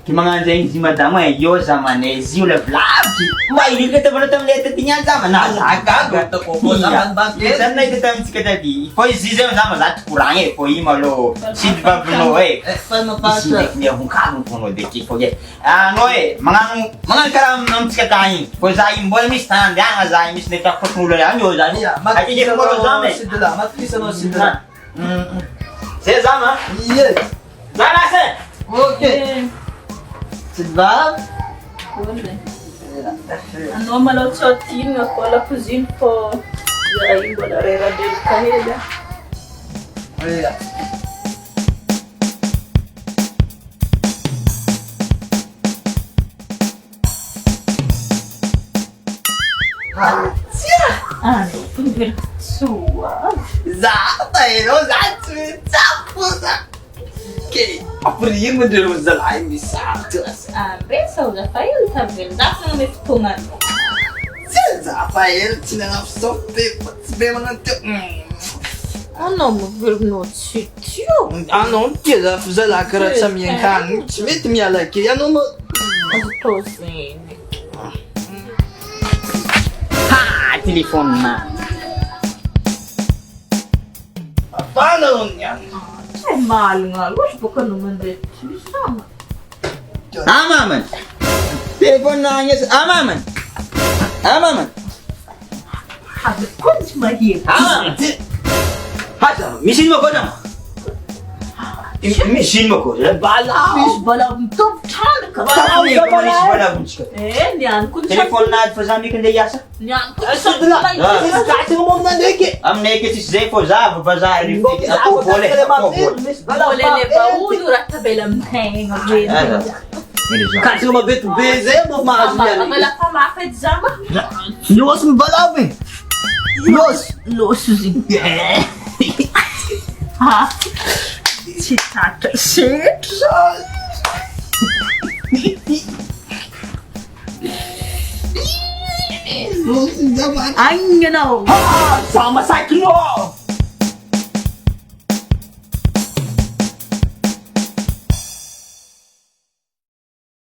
Kimangan saya si madam yo zaman zio la vlabji. Mai ni kata benda tam leta tinya zaman na agak Untuk pokok zaman bangkit. Sana itu tam sikit tadi. Foi zizem zaman zat kurang foi malo. Sidba bno Paano pa Isi siya? niya kung kanong puno de ki foge. Mangang karam nam sikit tayo. Foi zai boy mis tan dan zai mis ne tak puno la yo zai. Aki je mo zame. Sidla, matkisa no sidla. Saya zama. Yes. Zara se. Okay. Sidla? Ano malaw sa tin nga ko la cuisine po. Yain wala rera del kahela. Ayan. Ano, pagbil suwa. Okay. Apriin mo din sa lain Misaotra. Besa udah file tabel. Dapat may tungan. Rafael tinangap sope. Sabi mo nang Ano mo no sitio? ano kaya sa lakarat sa miyan kan. Smith miya laki. Ano mo? Ano to sin? Ha, telepon na. Paano yan? Ay, mahal nga. Wish ko ka naman dito. Sama. Ama man. Telepon na niya. Ama man. Habi ko si mahirap. Ama man. Hata, misin mo ko na. Misin mo ko. Bala. Wish bala to tan ka. Bala ka bala. Niyan kun sa Telepon na for zami kan dia yasa. niyan kun sa Kasi mo na deke. Am neke si zay for za bazar ni. Ako boleh. Boleh le baulu ratabelam hang again. Kasi mo bit beze mo maasyan. Wala pa mafed zama. Los mo balaw eh. Los using. Ha? Si tata shit. Los zaman. Ay, you know. Sama sakinao.